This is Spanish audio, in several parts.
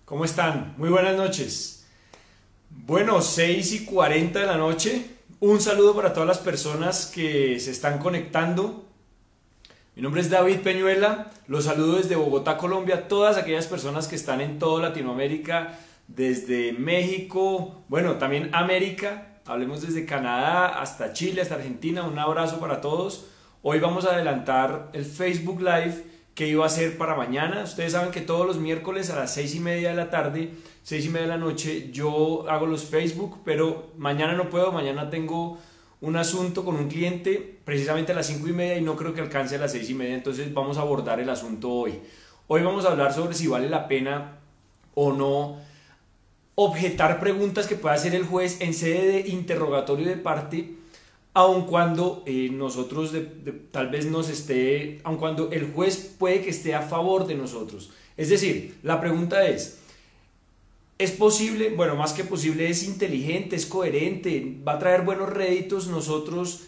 ¿Cómo están? Muy buenas noches. Bueno, 6:40 de la noche. Un saludo para todas las personas que se están conectando. Mi nombre es David Peñuela. Los saludo desde Bogotá, Colombia. Todas aquellas personas que están en toda Latinoamérica, desde México, bueno, también América. Hablemos desde Canadá hasta Chile, hasta Argentina. Un abrazo para todos. Hoy vamos a adelantar el Facebook Live que iba a ser para mañana. Ustedes saben que todos los miércoles a las 6:30 de la tarde, 6:30 de la noche, yo hago los Facebook, pero mañana no puedo, mañana tengo un asunto con un cliente precisamente a las 5:30 y no creo que alcance a las 6:30, entonces vamos a abordar el asunto hoy. Hoy vamos a hablar sobre si vale la pena o no objetar preguntas que pueda hacer el juez en sede de interrogatorio de parte, aun cuando nosotros tal vez nos esté, aun cuando el juez puede que esté a favor de nosotros. Es decir, la pregunta ¿es posible? Bueno, más que posible, es inteligente, es coherente, va a traer buenos réditos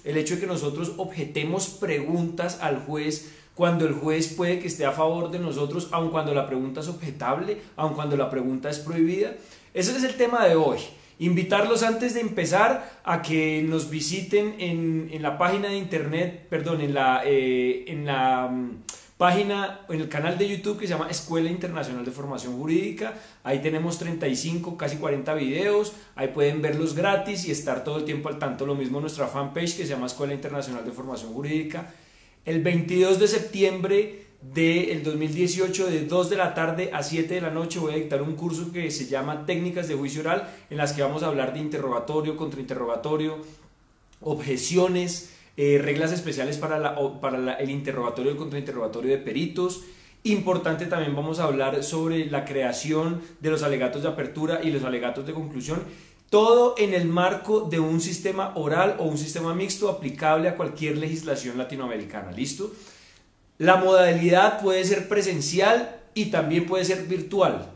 el hecho de que nosotros objetemos preguntas al juez cuando el juez puede que esté a favor de nosotros, aun cuando la pregunta es objetable, aun cuando la pregunta es prohibida. Ese es el tema de hoy. Invitarlos antes de empezar a que nos visiten en la página de internet, perdón, en la página, en el canal de YouTube que se llama Escuela Internacional de Formación Jurídica. Ahí tenemos 35, casi 40 videos, ahí pueden verlos gratis y estar todo el tiempo al tanto. Lo mismo nuestra fanpage que se llama Escuela Internacional de Formación Jurídica. El 22 de septiembre del 2018, de 2 de la tarde a 7 de la noche, voy a dictar un curso que se llama Técnicas de Juicio Oral, en las que vamos a hablar de interrogatorio, contrainterrogatorio, objeciones, reglas especiales para el interrogatorio y el contrainterrogatorio de peritos. Importante, también vamos a hablar sobre la creación de los alegatos de apertura y los alegatos de conclusión. Todo en el marco de un sistema oral o un sistema mixto aplicable a cualquier legislación latinoamericana. ¿Listo? La modalidad puede ser presencial y también puede ser virtual.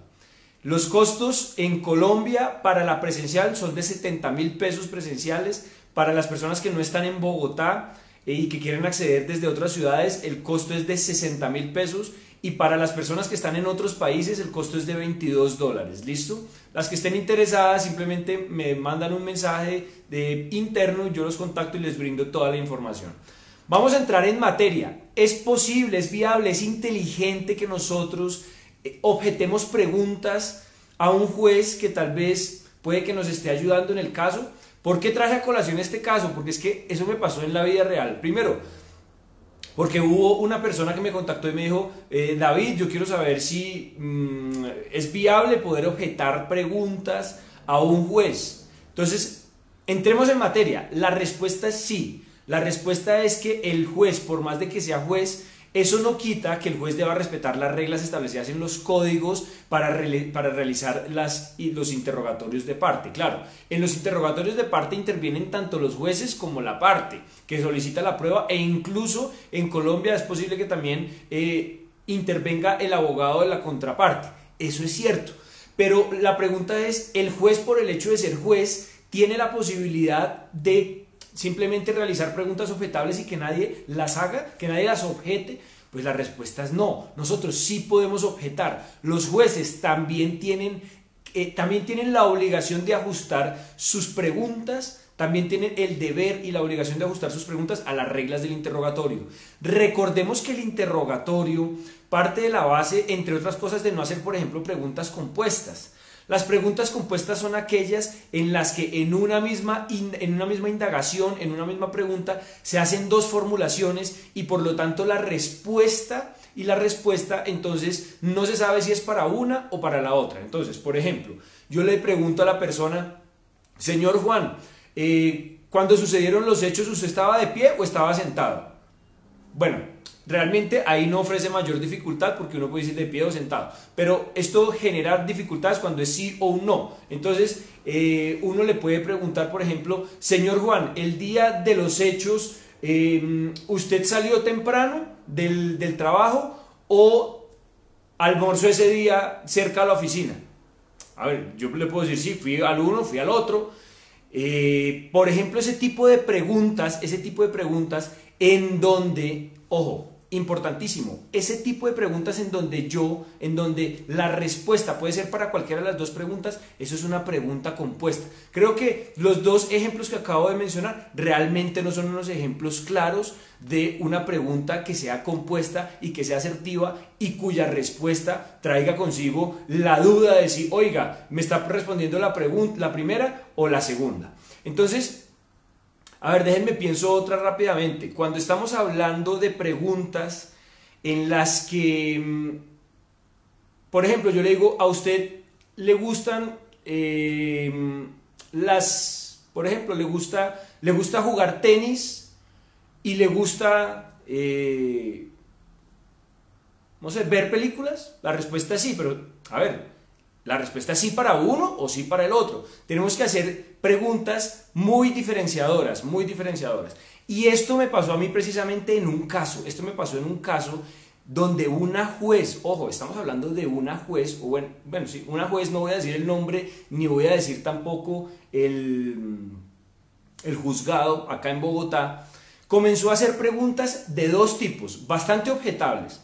Los costos en Colombia para la presencial son de 70.000 pesos presenciales. Para las personas que no están en Bogotá y que quieren acceder desde otras ciudades, el costo es de 60.000 pesos. Y para las personas que están en otros países, el costo es de $22. ¿Listo? Las que estén interesadas simplemente me mandan un mensaje interno, yo los contacto y les brindo toda la información. Vamos a entrar en materia. ¿Es posible, es viable, es inteligente que nosotros objetemos preguntas a un juez que tal vez puede que nos esté ayudando en el caso? ¿Por qué traje a colación este caso? Porque es que eso me pasó en la vida real. Primero, porque hubo una persona que me contactó y me dijo, David, yo quiero saber si es viable poder objetar preguntas a un juez. Entonces, entremos en materia. La respuesta es sí. La respuesta es que el juez, por más de que sea juez, eso no quita que el juez deba respetar las reglas establecidas en los códigos para realizar los interrogatorios de parte. Claro, en los interrogatorios de parte intervienen tanto los jueces como la parte que solicita la prueba, e incluso en Colombia es posible que también intervenga el abogado de la contraparte. Eso es cierto, pero la pregunta es, ¿el juez, por el hecho de ser juez, tiene la posibilidad de simplemente realizar preguntas objetables y que nadie las haga, que nadie las objete? Pues la respuesta es no. Nosotros sí podemos objetar. Los jueces también tienen la obligación de ajustar sus preguntas, también tienen el deber y la obligación de ajustar sus preguntas a las reglas del interrogatorio. Recordemos que el interrogatorio parte de la base, entre otras cosas, de no hacer, por ejemplo, preguntas compuestas. Las preguntas compuestas son aquellas en las que en una misma indagación, en una misma pregunta, se hacen dos formulaciones y por lo tanto la respuesta entonces no se sabe si es para una o para la otra. Entonces, por ejemplo, yo le pregunto a la persona, señor Juan, cuando sucedieron los hechos, ¿usted estaba de pie o estaba sentado? Bueno, realmente ahí no ofrece mayor dificultad porque uno puede decir de pie o sentado, pero esto genera dificultades cuando es sí o un no. Entonces uno le puede preguntar, por ejemplo, señor Juan, el día de los hechos, ¿usted salió temprano del trabajo o almorzó ese día cerca de la oficina? A ver, yo le puedo decir sí, fui al uno, fui al otro. Por ejemplo, ese tipo de preguntas en donde, ojo, importantísimo, ese tipo de preguntas en donde la respuesta puede ser para cualquiera de las dos preguntas, eso es una pregunta compuesta. Creo que los dos ejemplos que acabo de mencionar realmente no son unos ejemplos claros de una pregunta que sea compuesta y que sea asertiva y cuya respuesta traiga consigo la duda de si, oiga, me está respondiendo la primera o la segunda. Entonces, a ver, déjenme pienso otra rápidamente. Cuando estamos hablando de preguntas en las que, por ejemplo, yo le digo, a usted le gustan por ejemplo, le gusta jugar tenis y le gusta, no sé, ver películas. La respuesta es sí, pero, a ver, la respuesta es sí para uno o sí para el otro. Tenemos que hacer preguntas muy diferenciadoras, muy diferenciadoras. Y esto me pasó a mí precisamente en un caso. Esto me pasó en un caso donde una juez, ojo, estamos hablando de una juez, o bueno, sí, una juez, no voy a decir el nombre, ni voy a decir tampoco el juzgado acá en Bogotá, comenzó a hacer preguntas de dos tipos, bastante objetables.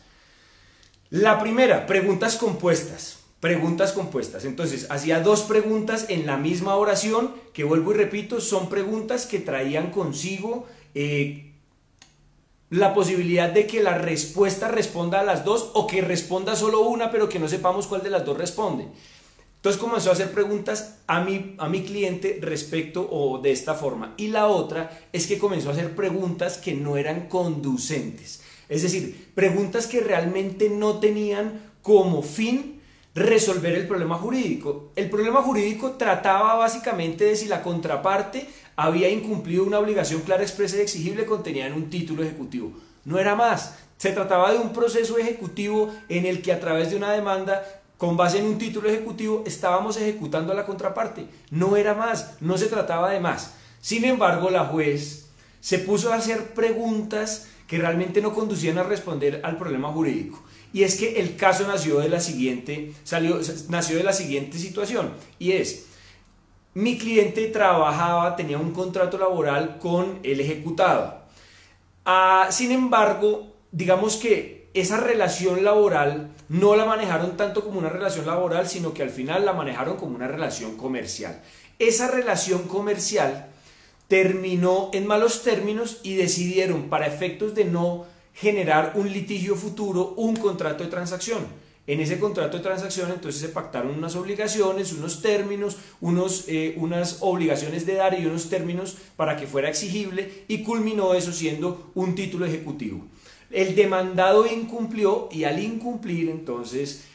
La primera, preguntas compuestas. Preguntas compuestas. Entonces, hacía dos preguntas en la misma oración, que vuelvo y repito, son preguntas que traían consigo la posibilidad de que la respuesta responda a las dos o que responda solo una, pero que no sepamos cuál de las dos responde. Entonces comenzó a hacer preguntas a mi cliente respecto o de esta forma. Y la otra es que comenzó a hacer preguntas que no eran conducentes. Es decir, preguntas que realmente no tenían como fin resolver el problema jurídico. El problema jurídico trataba básicamente de si la contraparte había incumplido una obligación clara, expresa y exigible contenida en un título ejecutivo. No era más. Se trataba de un proceso ejecutivo en el que a través de una demanda, con base en un título ejecutivo, estábamos ejecutando a la contraparte. No era más, no se trataba de más. Sin embargo, la juez se puso a hacer preguntas que realmente no conducían a responder al problema jurídico. Y es que el caso nació de la siguiente situación, y es, mi cliente tenía un contrato laboral con el ejecutado. Sin embargo, digamos que esa relación laboral no la manejaron tanto como una relación laboral, sino que al final la manejaron como una relación comercial. Esa relación comercial terminó en malos términos y decidieron, para efectos de no generar un litigio futuro, un contrato de transacción. En ese contrato de transacción entonces se pactaron unas obligaciones, unos términos, unas obligaciones de dar y unos términos para que fuera exigible, y culminó eso siendo un título ejecutivo. El demandado incumplió, y al incumplir entonces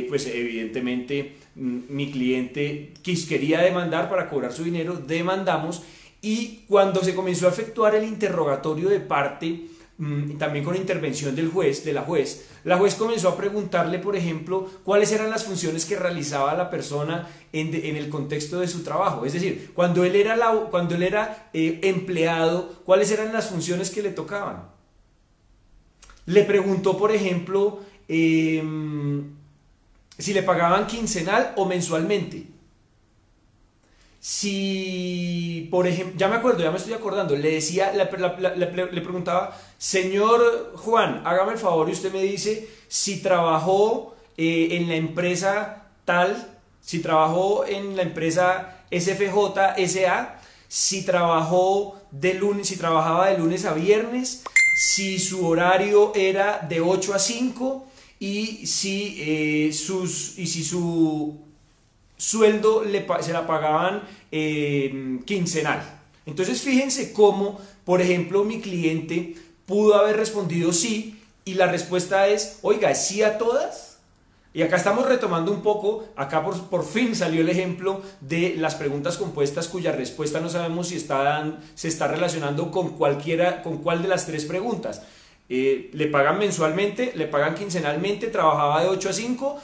pues evidentemente mi cliente quería demandar para cobrar su dinero, demandamos, y cuando se comenzó a efectuar el interrogatorio de parte, también con intervención de la juez comenzó a preguntarle, por ejemplo, cuáles eran las funciones que realizaba la persona en el contexto de su trabajo. Es decir, cuando él era empleado, cuáles eran las funciones que le tocaban. Le preguntó, por ejemplo, si le pagaban quincenal o mensualmente. Si, por ejemplo, ya me acuerdo, ya me estoy acordando, le preguntaba, señor Juan, hágame el favor y usted me dice si trabajó en la empresa tal, si trabajó en la empresa SFJ SA, si trabajaba de lunes a viernes, si su horario era de 8 a 5 y si su sueldo se la pagaban quincenal. Entonces fíjense cómo, por ejemplo, mi cliente pudo haber respondido sí, y la respuesta es, oiga, ¿sí a todas? Y acá estamos retomando un poco, acá por fin salió el ejemplo de las preguntas compuestas cuya respuesta no sabemos si se está relacionando con cuál de las tres preguntas. Le pagan mensualmente, le pagan quincenalmente, trabajaba de 8 a 5,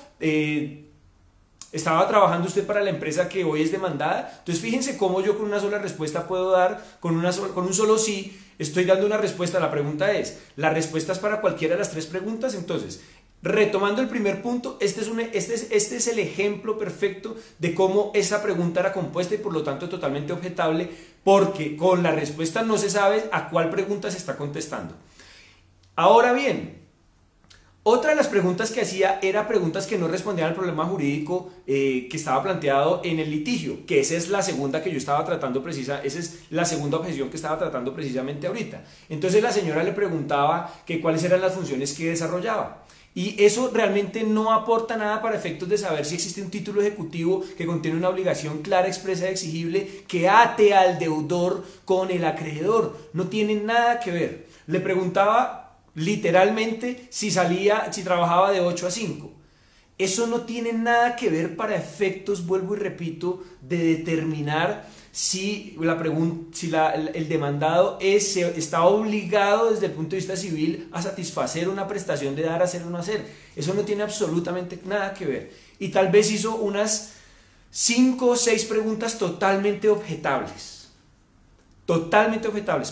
¿estaba trabajando usted para la empresa que hoy es demandada? Entonces fíjense cómo yo con una sola respuesta puedo dar, con un solo sí, estoy dando una respuesta. La pregunta es, ¿la respuesta es para cualquiera de las tres preguntas? Entonces, retomando el primer punto, este es el ejemplo perfecto de cómo esa pregunta era compuesta y por lo tanto totalmente objetable, porque con la respuesta no se sabe a cuál pregunta se está contestando. Ahora bien, otra de las preguntas que hacía era preguntas que no respondían al problema jurídico que estaba planteado en el litigio, que esa es la segunda que yo estaba tratando esa es la segunda objeción que estaba tratando precisamente ahorita. Entonces la señora le preguntaba que cuáles eran las funciones que desarrollaba. Y eso realmente no aporta nada para efectos de saber si existe un título ejecutivo que contiene una obligación clara, expresa y exigible que ate al deudor con el acreedor. No tiene nada que ver. Le preguntaba literalmente si trabajaba de 8 a 5. Eso no tiene nada que ver para efectos, vuelvo y repito, de determinar si el demandado está obligado desde el punto de vista civil a satisfacer una prestación de dar, hacer o no hacer. Eso no tiene absolutamente nada que ver. Y tal vez hizo unas 5 o 6 preguntas totalmente objetables,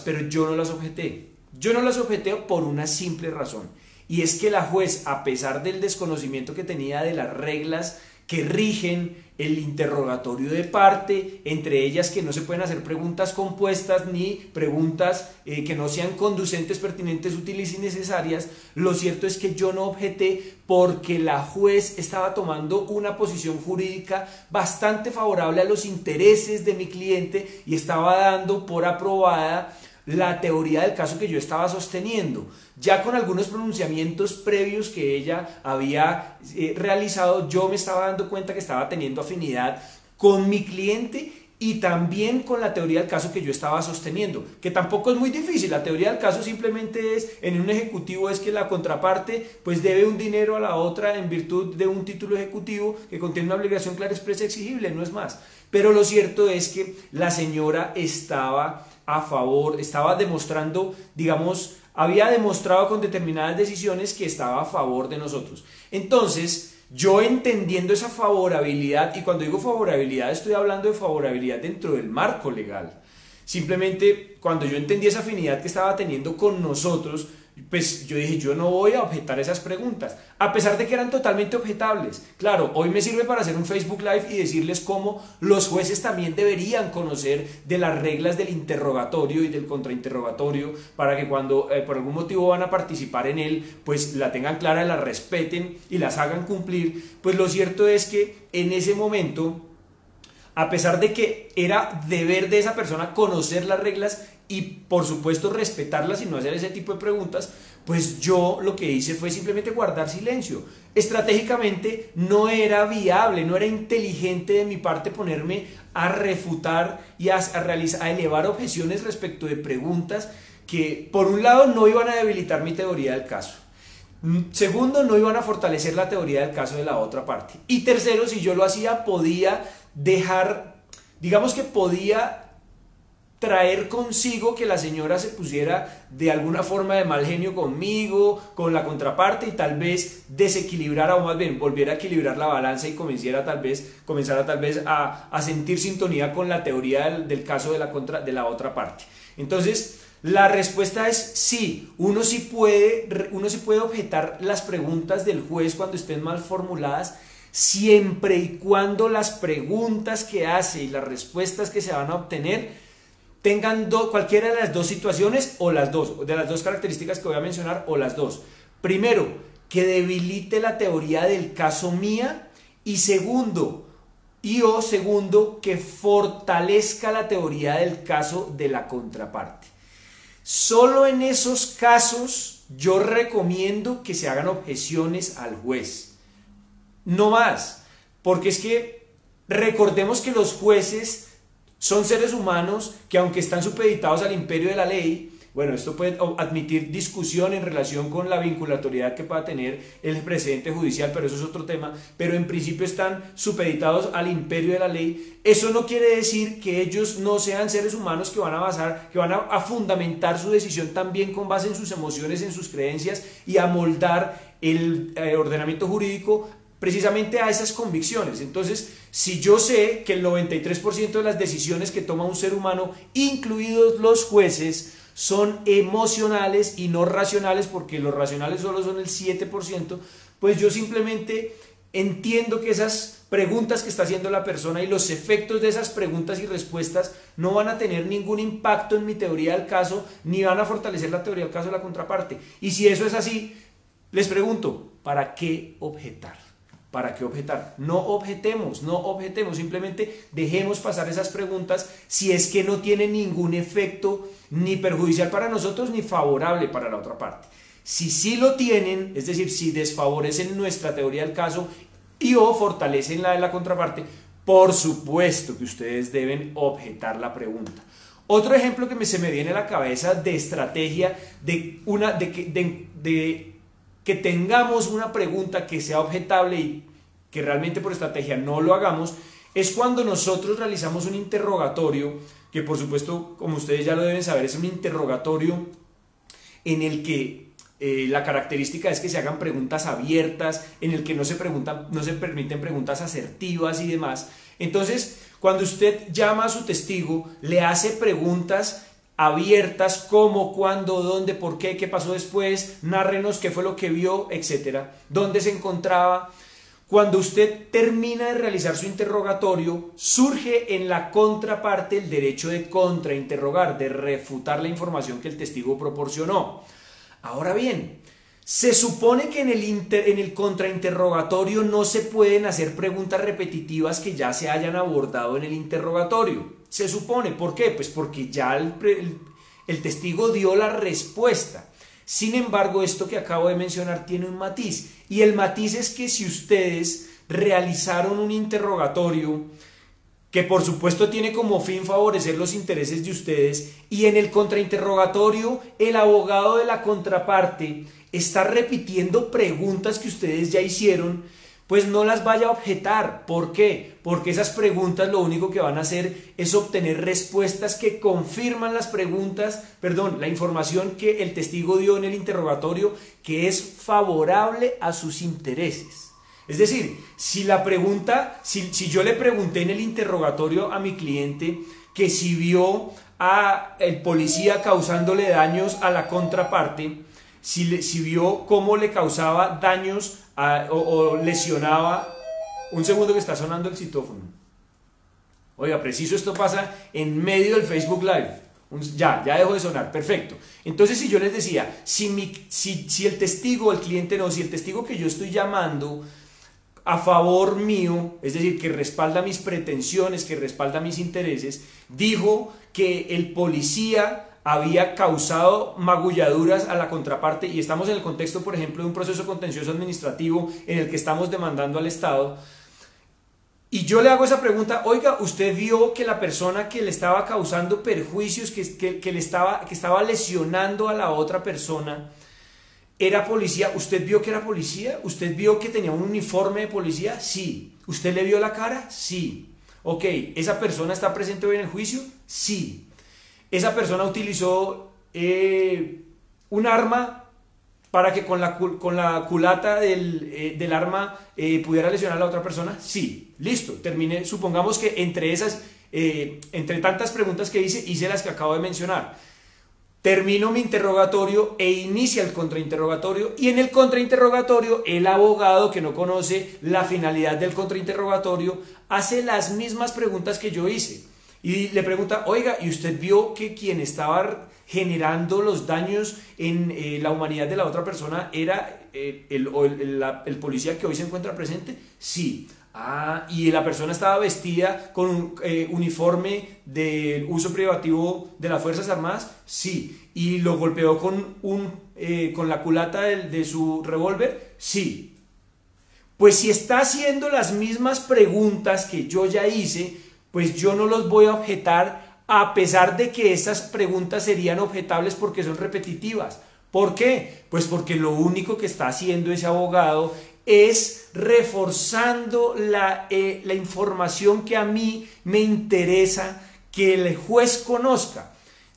pero yo no las objeté. Yo no las objeté por una simple razón, y es que la juez, a pesar del desconocimiento que tenía de las reglas que rigen el interrogatorio de parte, entre ellas que no se pueden hacer preguntas compuestas ni preguntas que no sean conducentes, pertinentes, útiles y necesarias, lo cierto es que yo no objeté porque la juez estaba tomando una posición jurídica bastante favorable a los intereses de mi cliente y estaba dando por aprobada la teoría del caso que yo estaba sosteniendo. Ya con algunos pronunciamientos previos que ella había realizado, yo me estaba dando cuenta que estaba teniendo afinidad con mi cliente y también con la teoría del caso que yo estaba sosteniendo, que tampoco es muy difícil. La teoría del caso simplemente es, en un ejecutivo, es que la contraparte pues debe un dinero a la otra en virtud de un título ejecutivo que contiene una obligación clara, expresa y exigible, no es más. Pero lo cierto es que la señora estaba a favor, estaba demostrando, digamos, había demostrado con determinadas decisiones que estaba a favor de nosotros. Entonces, yo entendiendo esa favorabilidad, y cuando digo favorabilidad estoy hablando de favorabilidad dentro del marco legal, simplemente cuando yo entendí esa afinidad que estaba teniendo con nosotros, pues yo dije, yo no voy a objetar esas preguntas, a pesar de que eran totalmente objetables. Claro, hoy me sirve para hacer un Facebook Live y decirles cómo los jueces también deberían conocer de las reglas del interrogatorio y del contrainterrogatorio, para que cuando por algún motivo van a participar en él, pues la tengan clara, la respeten y las hagan cumplir. Pues lo cierto es que en ese momento, a pesar de que era deber de esa persona conocer las reglas y por supuesto respetarlas y no hacer ese tipo de preguntas, pues yo lo que hice fue simplemente guardar silencio. Estratégicamente no era viable, no era inteligente de mi parte ponerme a refutar y a elevar objeciones respecto de preguntas que por un lado no iban a debilitar mi teoría del caso. Segundo, no iban a fortalecer la teoría del caso de la otra parte. Y tercero, si yo lo hacía, podía podía traer consigo que la señora se pusiera de alguna forma de mal genio conmigo, con la contraparte, y tal vez desequilibrara, o más bien volviera a equilibrar la balanza y comenzara tal vez a sentir sintonía con la teoría del caso de la otra parte. Entonces, la respuesta es sí. Uno sí puede objetar las preguntas del juez cuando estén mal formuladas, siempre y cuando las preguntas que hace y las respuestas que se van a obtener tengan cualquiera de las dos situaciones, o las dos, de las dos características que voy a mencionar, o las dos. Primero, que debilite la teoría del caso mía, y segundo, que fortalezca la teoría del caso de la contraparte. Solo en esos casos yo recomiendo que se hagan objeciones al juez. No más, porque es que recordemos que los jueces son seres humanos que, aunque están supeditados al imperio de la ley, bueno, esto puede admitir discusión en relación con la vinculatoriedad que pueda tener el precedente judicial, pero eso es otro tema, pero en principio están supeditados al imperio de la ley. Eso no quiere decir que ellos no sean seres humanos que van a fundamentar su decisión también con base en sus emociones, en sus creencias, y a moldar el ordenamiento jurídico precisamente a esas convicciones. Entonces, si yo sé que el 93% de las decisiones que toma un ser humano, incluidos los jueces, son emocionales y no racionales, porque los racionales solo son el 7%, pues yo simplemente entiendo que esas preguntas que está haciendo la persona y los efectos de esas preguntas y respuestas no van a tener ningún impacto en mi teoría del caso, ni van a fortalecer la teoría del caso de la contraparte. Y si eso es así, les pregunto, ¿para qué objetar? ¿Para qué objetar? No objetemos, simplemente dejemos pasar esas preguntas si es que no tienen ningún efecto ni perjudicial para nosotros ni favorable para la otra parte. Si sí lo tienen, es decir, si desfavorecen nuestra teoría del caso y o fortalecen la de la contraparte, por supuesto que ustedes deben objetar la pregunta. Otro ejemplo que se me viene a la cabeza de estrategia de que tengamos una pregunta que sea objetable y que realmente por estrategia no lo hagamos, es cuando nosotros realizamos un interrogatorio, que por supuesto, como ustedes ya lo deben saber, es un interrogatorio en el que la característica es que se hagan preguntas abiertas, en el que no se permiten preguntas asertivas y demás. Entonces, cuando usted llama a su testigo, le hace preguntas abiertas, cómo, cuándo, dónde, por qué, qué pasó después, nárrenos qué fue lo que vio, etcétera, dónde se encontraba. Cuando usted termina de realizar su interrogatorio, surge en la contraparte el derecho de contrainterrogar, de refutar la información que el testigo proporcionó. Ahora bien, se supone que en el contrainterrogatorio no se pueden hacer preguntas repetitivas que ya se hayan abordado en el interrogatorio. Se supone, ¿por qué? Pues porque ya el testigo dio la respuesta. Sin embargo, esto que acabo de mencionar tiene un matiz, y el matiz es que si ustedes realizaron un interrogatorio que por supuesto tiene como fin favorecer los intereses de ustedes, y en el contrainterrogatorio el abogado de la contraparte está repitiendo preguntas que ustedes ya hicieron, pues no las vaya a objetar. ¿Por qué? Porque esas preguntas lo único que van a hacer es obtener respuestas que confirman la información que el testigo dio en el interrogatorio, que es favorable a sus intereses. Es decir, si yo le pregunté en el interrogatorio a mi cliente que si vio a el policía causándole daños a la contraparte, si vio cómo le causaba daños o lesionaba. Un segundo que está sonando el citófono. Oiga, preciso, esto pasa en medio del Facebook Live. Ya dejó de sonar, perfecto. Entonces, si yo les decía, si el testigo, el cliente no, si el testigo que yo estoy llamando a favor mío, es decir, que respalda mis pretensiones, que respalda mis intereses, dijo que el policía había causado magulladuras a la contraparte, y estamos en el contexto, por ejemplo, de un proceso contencioso administrativo en el que estamos demandando al Estado, y yo le hago esa pregunta: oiga, ¿usted vio que la persona que le estaba causando perjuicios, que estaba lesionando a la otra persona, era policía? ¿Usted vio que era policía? ¿Usted vio que tenía un uniforme de policía? Sí. ¿Usted le vio la cara? Sí. Ok, ¿esa persona está presente hoy en el juicio? Sí. ¿Esa persona utilizó un arma para que con la culata del arma pudiera lesionar a la otra persona? Sí. Listo, terminé. Supongamos que entre tantas preguntas que hice las que acabo de mencionar. Termino mi interrogatorio e inicia el contrainterrogatorio, y en el contrainterrogatorio el abogado, que no conoce la finalidad del contrainterrogatorio, hace las mismas preguntas que yo hice y le pregunta: oiga, ¿y usted vio que quien estaba generando los daños en la humanidad de la otra persona era el policía que hoy se encuentra presente? Sí. ¿Y la persona estaba vestida con un uniforme de uso privativo de las Fuerzas Armadas? Sí. ¿Y lo golpeó con la culata de su revólver? Sí. Pues si está haciendo las mismas preguntas que yo ya hice, pues yo no los voy a objetar, a pesar de que esas preguntas serían objetables porque son repetitivas. ¿Por qué? Pues porque lo único que está haciendo ese abogado es reforzando la información que a mí me interesa que el juez conozca.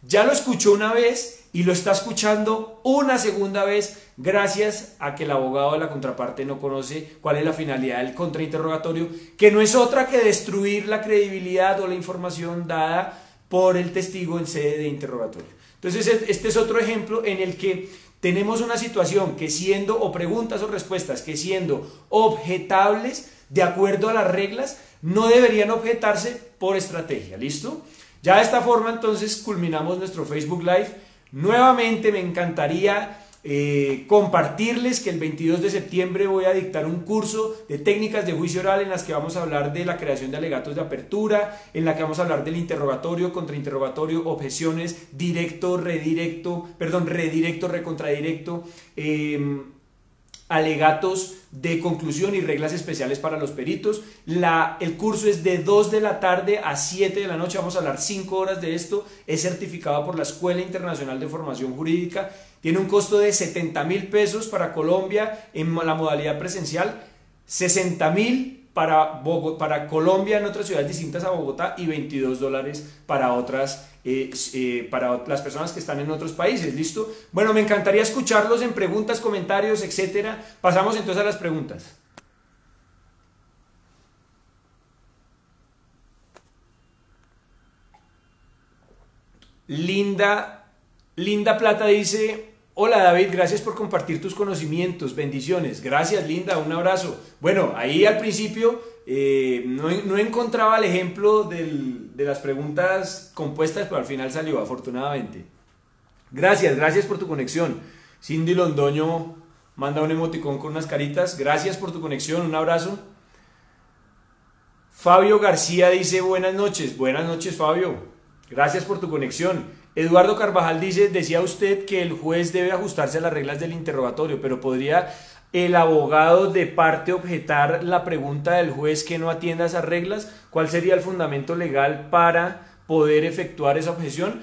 Ya lo escuchó una vez y lo está escuchando una segunda vez, gracias a que el abogado de la contraparte no conoce cuál es la finalidad del contrainterrogatorio, que no es otra que destruir la credibilidad o la información dada por el testigo en sede de interrogatorio. Entonces, este es otro ejemplo en el que tenemos una situación que siendo, o preguntas o respuestas que siendo objetables de acuerdo a las reglas, no deberían objetarse por estrategia, ¿listo? Ya de esta forma entonces culminamos nuestro Facebook Live. Nuevamente me encantaría compartirles que el 22 de septiembre voy a dictar un curso de técnicas de juicio oral en las que vamos a hablar de la creación de alegatos de apertura, en la que vamos a hablar del interrogatorio, contrainterrogatorio, objeciones, directo, redirecto, recontradirecto, alegatos de conclusión y reglas especiales para los peritos. El curso es de 2 de la tarde a 7 de la noche, vamos a hablar 5 horas de esto, es certificado por la Escuela Internacional de Formación Jurídica, tiene un costo de 70.000 pesos para Colombia en la modalidad presencial, 60.000 para Colombia en otras ciudades distintas a Bogotá y $22 para otras para las personas que están en otros países, ¿listo? Bueno, me encantaría escucharlos en preguntas, comentarios, etcétera. Pasamos entonces a las preguntas. Linda Plata dice: hola David, gracias por compartir tus conocimientos, bendiciones. Gracias Linda, un abrazo. Bueno, ahí al principio no encontraba el ejemplo de las preguntas compuestas, pero al final salió, afortunadamente. Gracias por tu conexión. Cindy Londoño manda un emoticón con unas caritas. Gracias por tu conexión, un abrazo. Fabio García dice: buenas noches Fabio, gracias por tu conexión. Eduardo Carvajal dice: decía usted que el juez debe ajustarse a las reglas del interrogatorio, pero ¿podría el abogado de parte objetar la pregunta del juez que no atienda esas reglas? ¿Cuál sería el fundamento legal para poder efectuar esa objeción?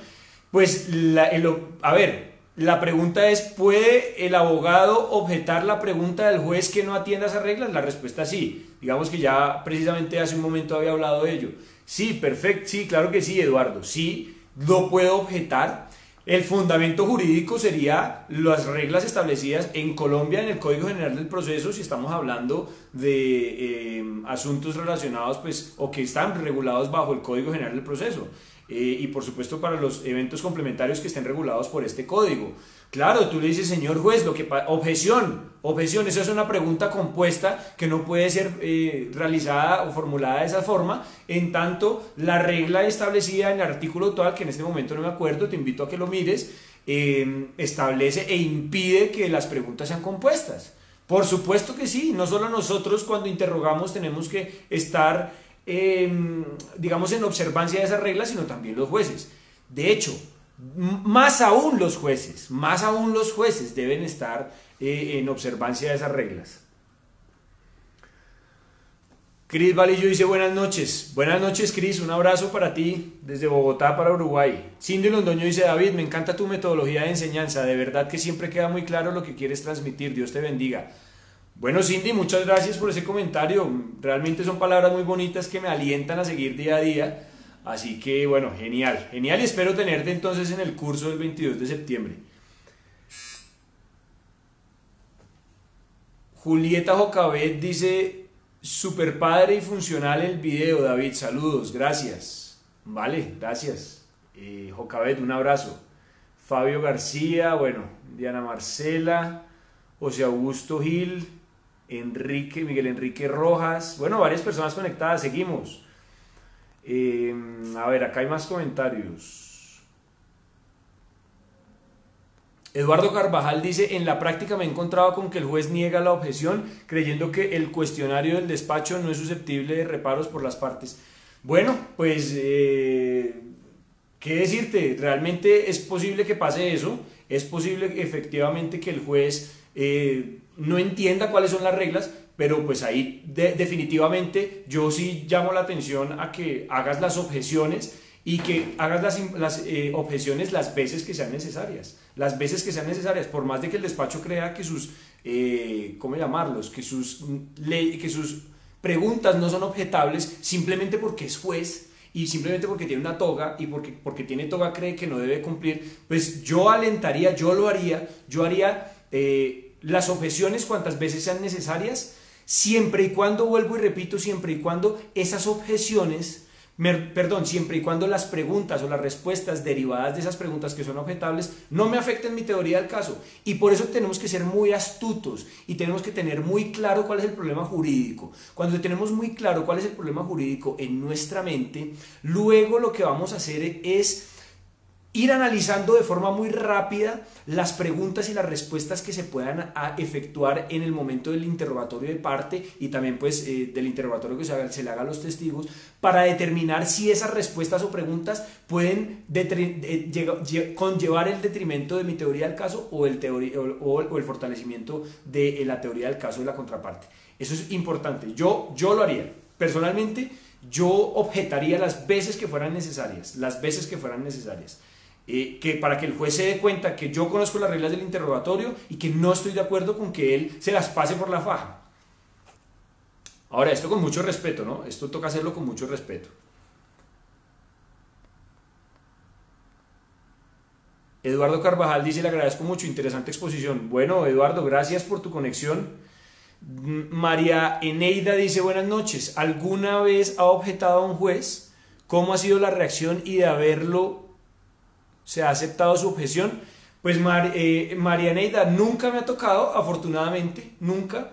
Pues, la pregunta es: ¿puede el abogado objetar la pregunta del juez que no atienda esas reglas? La respuesta es sí. Digamos que ya precisamente hace un momento había hablado de ello. Sí, perfecto, sí, claro que sí, Eduardo, sí. Lo puedo objetar. El fundamento jurídico sería las reglas establecidas en Colombia en el Código General del Proceso, si estamos hablando de asuntos relacionados pues, o que están regulados bajo el Código General del Proceso, y por supuesto para los eventos complementarios que estén regulados por este código. Claro, tú le dices: señor juez, objeción, esa es una pregunta compuesta que no puede ser realizada o formulada de esa forma, en tanto la regla establecida en el artículo tal, que en este momento no me acuerdo, te invito a que lo mires, establece e impide que las preguntas sean compuestas. Por supuesto que sí, no solo nosotros cuando interrogamos tenemos que estar, digamos, en observancia de esas reglas, sino también los jueces. De hecho, más aún los jueces deben estar en observancia de esas reglas. Cris Valillo dice: buenas noches Cris, un abrazo para ti desde Bogotá para Uruguay. Cindy Londoño dice: David, me encanta tu metodología de enseñanza, de verdad que siempre queda muy claro lo que quieres transmitir, Dios te bendiga. Bueno Cindy, muchas gracias por ese comentario, realmente son palabras muy bonitas que me alientan a seguir día a día. Así que bueno, genial, y espero tenerte entonces en el curso del 22 de septiembre. Julieta Jocabet dice: super padre y funcional el video, David, saludos, gracias. Vale, gracias. Jocabet, un abrazo. Fabio García, bueno, Diana Marcela, José Augusto Gil, Miguel Enrique Rojas, bueno, varias personas conectadas, seguimos. A ver, acá hay más comentarios. Eduardo Carvajal dice: en la práctica me he encontrado con que el juez niega la objeción creyendo que el cuestionario del despacho no es susceptible de reparos por las partes. Bueno, pues ¿qué decirte? Realmente es posible que pase eso, es posible efectivamente que el juez no entienda cuáles son las reglas, pero pues ahí definitivamente yo sí llamo la atención a que hagas las objeciones y que hagas las objeciones las veces que sean necesarias, por más de que el despacho crea que sus, ¿cómo llamarlos? Que sus preguntas no son objetables, simplemente porque es juez y simplemente porque tiene una toga y porque tiene toga cree que no debe cumplir, pues yo alentaría, yo haría las objeciones cuantas veces sean necesarias, siempre y cuando, vuelvo y repito, siempre y cuando esas objeciones Perdón, siempre y cuando las preguntas o las respuestas derivadas de esas preguntas que son objetables no me afecten mi teoría del caso. Y por eso tenemos que ser muy astutos y tenemos que tener muy claro cuál es el problema jurídico. Cuando tenemos muy claro cuál es el problema jurídico en nuestra mente, luego lo que vamos a hacer es ir analizando de forma muy rápida las preguntas y las respuestas que se puedan efectuar en el momento del interrogatorio de parte y también pues del interrogatorio que se le haga a los testigos para determinar si esas respuestas o preguntas pueden conllevar el detrimento de mi teoría del caso o el fortalecimiento de la teoría del caso de la contraparte. Eso es importante. Yo lo haría. Personalmente, yo objetaría las veces que fueran necesarias. Que para que el juez se dé cuenta que yo conozco las reglas del interrogatorio y que no estoy de acuerdo con que él se las pase por la faja. Ahora, esto con mucho respeto, ¿no? Esto toca hacerlo con mucho respeto. Eduardo Carvajal dice, le agradezco mucho, interesante exposición. Bueno, Eduardo, gracias por tu conexión. María Eneida dice, buenas noches, ¿alguna vez ha objetado a un juez? ¿Cómo ha sido la reacción y de haberlo se ha aceptado su objeción? Pues María Neida, nunca me ha tocado, afortunadamente, nunca,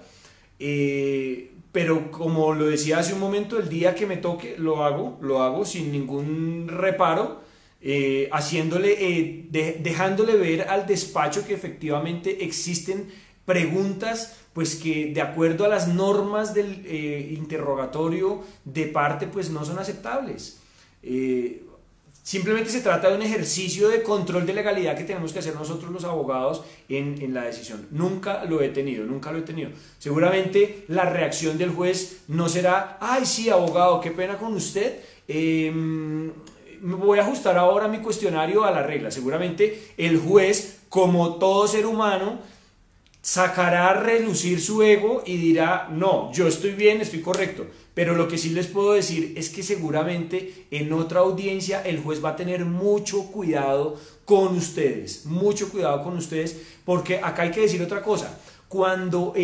pero como lo decía hace un momento, el día que me toque lo hago sin ningún reparo, dejándole ver al despacho que efectivamente existen preguntas pues que de acuerdo a las normas del interrogatorio de parte pues no son aceptables. Simplemente se trata de un ejercicio de control de legalidad que tenemos que hacer nosotros los abogados en la decisión. Nunca lo he tenido. Seguramente la reacción del juez no será, ay sí, abogado, qué pena con usted, me voy a ajustar ahora mi cuestionario a la regla. Seguramente el juez, como todo ser humano, sacará a relucir su ego y dirá, no, yo estoy bien, estoy correcto. Pero lo que sí les puedo decir es que seguramente en otra audiencia el juez va a tener mucho cuidado con ustedes, porque acá hay que decir otra cosa. Cuando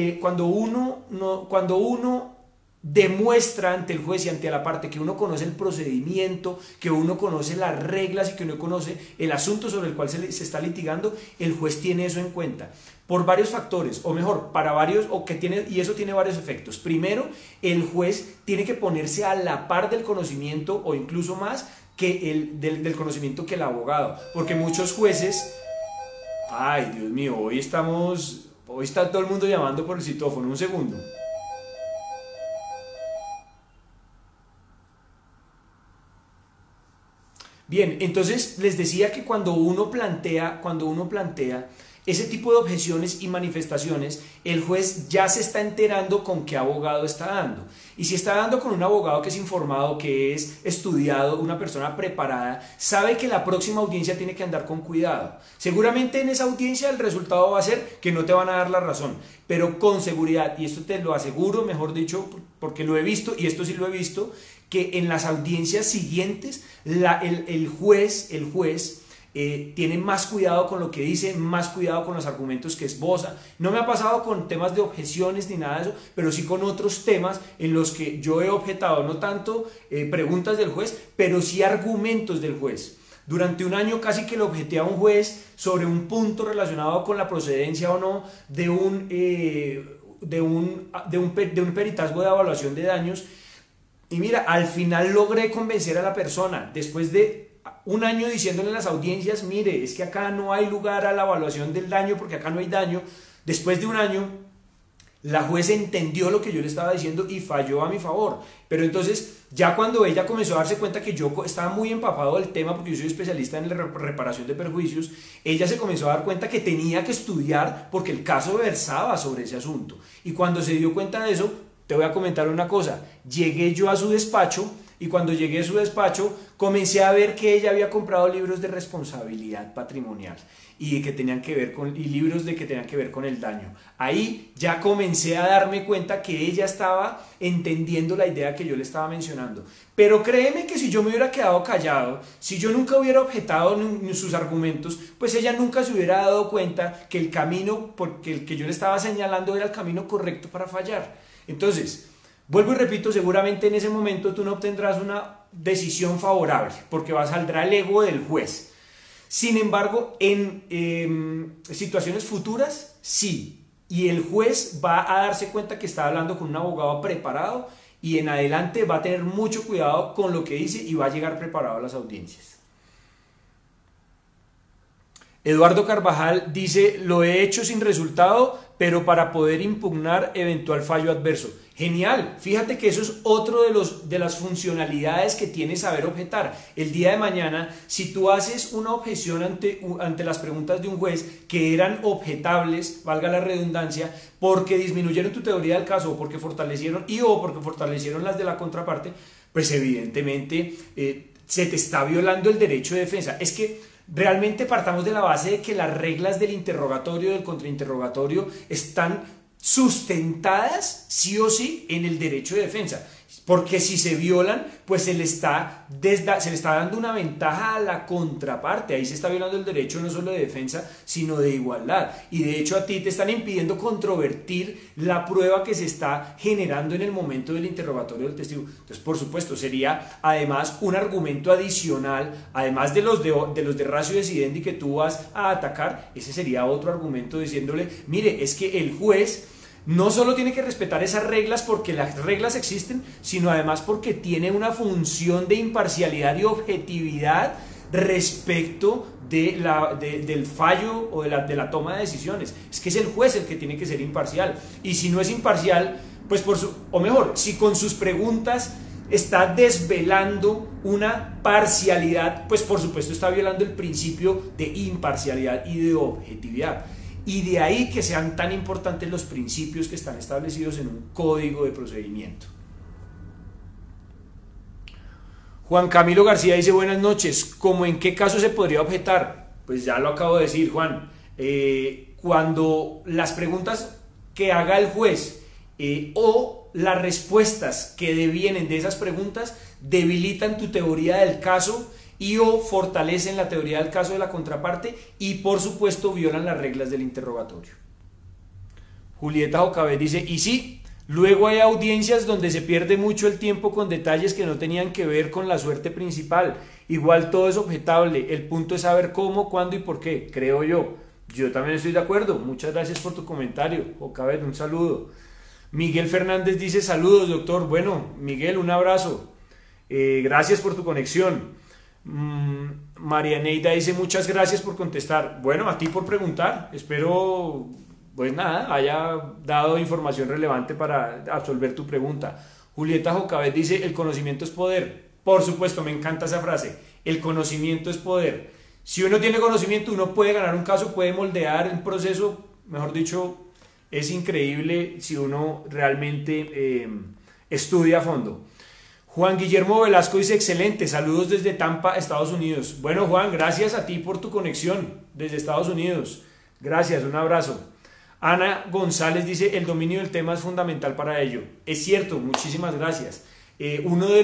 uno demuestra ante el juez y ante la parte que uno conoce el procedimiento, que uno conoce las reglas y que uno conoce el asunto sobre el cual se está litigando, el juez tiene eso en cuenta por varios factores, o mejor, para varios, y eso tiene varios efectos. Primero, el juez tiene que ponerse a la par del conocimiento o incluso más que del conocimiento que el abogado, porque muchos jueces, ay Dios mío, hoy está todo el mundo llamando por el citófono, un segundo. Bien, entonces les decía que cuando uno plantea ese tipo de objeciones y manifestaciones, el juez ya se está enterando con qué abogado está dando. Y si está dando con un abogado que es informado, que es estudiado, una persona preparada, sabe que la próxima audiencia tiene que andar con cuidado. Seguramente en esa audiencia el resultado va a ser que no te van a dar la razón, pero con seguridad, y esto te lo aseguro, mejor dicho, porque lo he visto, y esto sí lo he visto, que en las audiencias siguientes el juez tiene más cuidado con lo que dice, más cuidado con los argumentos que esboza. No me ha pasado con temas de objeciones ni nada de eso, pero sí con otros temas en los que yo he objetado, no tanto preguntas del juez, pero sí argumentos del juez. Durante un año casi que le objeté a un juez sobre un punto relacionado con la procedencia o no de un peritazgo de evaluación de daños. Y mira, al final logré convencer a la persona, después de un año diciéndole en las audiencias, mire, es que acá no hay lugar a la evaluación del daño porque acá no hay daño. Después de un año, la juez entendió lo que yo le estaba diciendo y falló a mi favor. Pero entonces, ya cuando ella comenzó a darse cuenta que yo estaba muy empapado del tema, porque yo soy especialista en la reparación de perjuicios, ella se comenzó a dar cuenta que tenía que estudiar porque el caso versaba sobre ese asunto. Y cuando se dio cuenta de eso, te voy a comentar una cosa, llegué yo a su despacho y cuando llegué a su despacho comencé a ver que ella había comprado libros de responsabilidad patrimonial y que tenían que ver con el daño. Ahí ya comencé a darme cuenta que ella estaba entendiendo la idea que yo le estaba mencionando. Pero créeme que si yo me hubiera quedado callado, si yo nunca hubiera objetado sus argumentos, pues ella nunca se hubiera dado cuenta que el que yo le estaba señalando era el camino correcto para fallar. Entonces, Vuelvo y repito, seguramente en ese momento tú no obtendrás una decisión favorable porque saldrá el ego del juez. Sin embargo, en situaciones futuras, sí. Y el juez va a darse cuenta que está hablando con un abogado preparado y en adelante va a tener mucho cuidado con lo que dice y va a llegar preparado a las audiencias. Eduardo Carvajal dice, lo he hecho sin resultado, pero para poder impugnar eventual fallo adverso. Genial, fíjate que eso es otro de las funcionalidades que tiene saber objetar. El día de mañana, si tú haces una objeción ante las preguntas de un juez que eran objetables, valga la redundancia, porque disminuyeron tu teoría del caso o porque fortalecieron las de la contraparte, pues evidentemente se te está violando el derecho de defensa. Es que realmente partamos de la base de que las reglas del interrogatorio, del contrainterrogatorio, están sustentadas sí o sí en el derecho de defensa, porque si se violan, pues se le está dando una ventaja a la contraparte. Ahí se está violando el derecho no solo de defensa, sino de igualdad, y de hecho a ti te están impidiendo controvertir la prueba que se está generando en el momento del interrogatorio del testigo. Entonces, por supuesto, sería además un argumento adicional, además de los de ratio decidendi que tú vas a atacar. Ese sería otro argumento diciéndole, mire, es que el juez no solo tiene que respetar esas reglas porque las reglas existen, sino además porque tiene una función de imparcialidad y objetividad respecto del fallo o de la toma de decisiones. Es que es el juez el que tiene que ser imparcial. Y si no es imparcial, pues si con sus preguntas está desvelando una parcialidad, pues por supuesto está violando el principio de imparcialidad y de objetividad. Y de ahí que sean tan importantes los principios que están establecidos en un código de procedimiento. Juan Camilo García dice, buenas noches, ¿cómo en qué caso se podría objetar? Pues ya lo acabo de decir, Juan. Cuando las preguntas que haga el juez o las respuestas que devienen de esas preguntas debilitan tu teoría del caso y o fortalecen la teoría del caso de la contraparte y por supuesto violan las reglas del interrogatorio. Julieta Jocabet dice, y sí, luego hay audiencias donde se pierde mucho el tiempo con detalles que no tenían que ver con la suerte principal. Igual todo es objetable, el punto es saber cómo, cuándo y por qué, creo yo. Yo también estoy de acuerdo, muchas gracias por tu comentario, Jocabet, un saludo. Miguel Fernández dice, saludos doctor. Bueno, Miguel, un abrazo, gracias por tu conexión. María Neida dice, muchas gracias por contestar. Bueno, a ti por preguntar, espero pues nada, haya dado información relevante para absolver tu pregunta. Julieta Jocabet dice, el conocimiento es poder. Por supuesto, me encanta esa frase, el conocimiento es poder. Si uno tiene conocimiento, uno puede ganar un caso, puede moldear un proceso, mejor dicho, es increíble si uno realmente estudia a fondo. Juan Guillermo Velasco dice, excelente, saludos desde Tampa, Estados Unidos. Bueno, Juan, gracias a ti por tu conexión desde Estados Unidos. Gracias, un abrazo. Ana González dice, el dominio del tema es fundamental para ello. Es cierto, muchísimas gracias. Uno de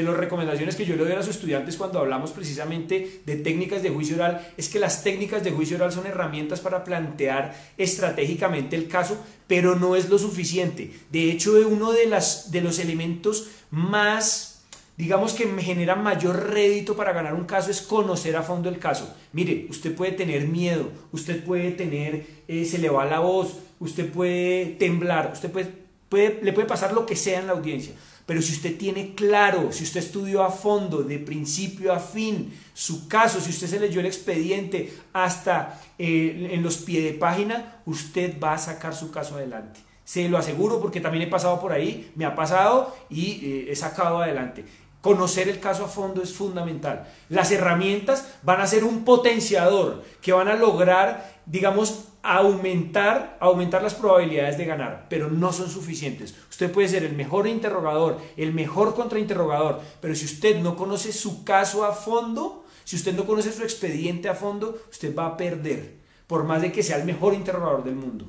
las recomendaciones que yo le doy a los estudiantes cuando hablamos precisamente de técnicas de juicio oral es que las técnicas de juicio oral son herramientas para plantear estratégicamente el caso, pero no es lo suficiente. De hecho, uno de los elementos más, digamos, que me genera mayor rédito para ganar un caso es conocer a fondo el caso. Mire, usted puede tener miedo, usted puede tener, se le va la voz, usted puede temblar, le puede pasar lo que sea en la audiencia. Pero si usted tiene claro, si usted estudió a fondo, de principio a fin, su caso, si usted se leyó el expediente hasta en los pies de página, usted va a sacar su caso adelante. Se lo aseguro porque también he pasado por ahí, me ha pasado y he sacado adelante. Conocer el caso a fondo es fundamental. Las herramientas van a ser un potenciador que van a lograr, digamos, aumentar las probabilidades de ganar, pero no son suficientes. Usted puede ser el mejor interrogador, el mejor contrainterrogador, pero si usted no conoce su caso a fondo, si usted no conoce su expediente a fondo, usted va a perder, por más de que sea el mejor interrogador del mundo.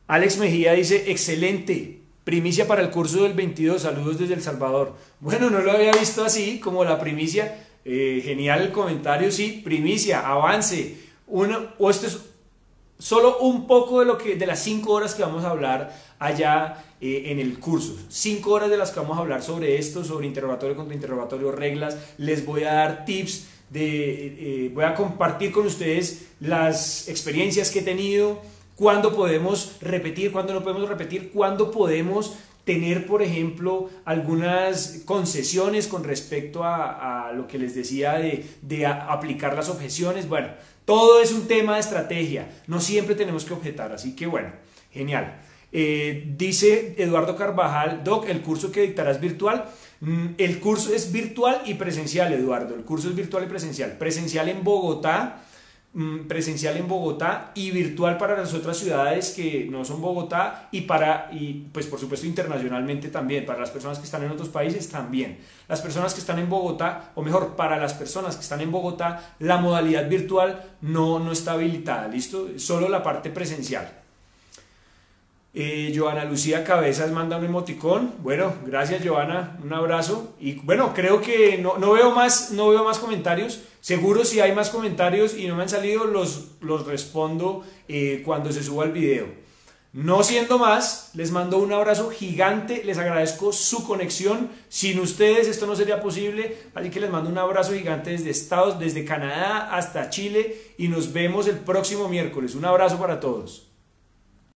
Alex Mejía dice, excelente, primicia para el curso del 22, saludos desde El Salvador. Bueno, no lo había visto así, como la primicia. Genial el comentario, sí, primicia, avance. solo un poco de las 5 horas que vamos a hablar allá en el curso. 5 horas de las que vamos a hablar sobre esto, sobre interrogatorio, contrainterrogatorio, reglas. Les voy a dar tips, voy a compartir con ustedes las experiencias que he tenido, cuándo podemos repetir, cuándo no podemos repetir, cuándo podemos tener, por ejemplo, algunas concesiones con respecto a lo que les decía de aplicar las objeciones. Bueno, todo es un tema de estrategia, no siempre tenemos que objetar, así que bueno, genial. Dice Eduardo Carvajal: Doc, ¿el curso que dictarás virtual? El curso es virtual y presencial, Eduardo. El curso es virtual y presencial. Presencial en Bogotá y virtual para las otras ciudades que no son Bogotá y pues por supuesto internacionalmente también, para las personas que están en otros países también. Las personas que están en Bogotá, o mejor, para las personas que están en Bogotá, la modalidad virtual no está habilitada, ¿listo? Solo la parte presencial. Joana Lucía Cabezas manda un emoticón. Bueno, gracias Joana, un abrazo. Y bueno, creo que no veo más comentarios. Seguro si hay más comentarios y no me han salido, los respondo cuando se suba el video. No siendo más, les mando un abrazo gigante, les agradezco su conexión. Sin ustedes esto no sería posible, así que les mando un abrazo gigante desde Canadá hasta Chile y nos vemos el próximo miércoles. Un abrazo para todos.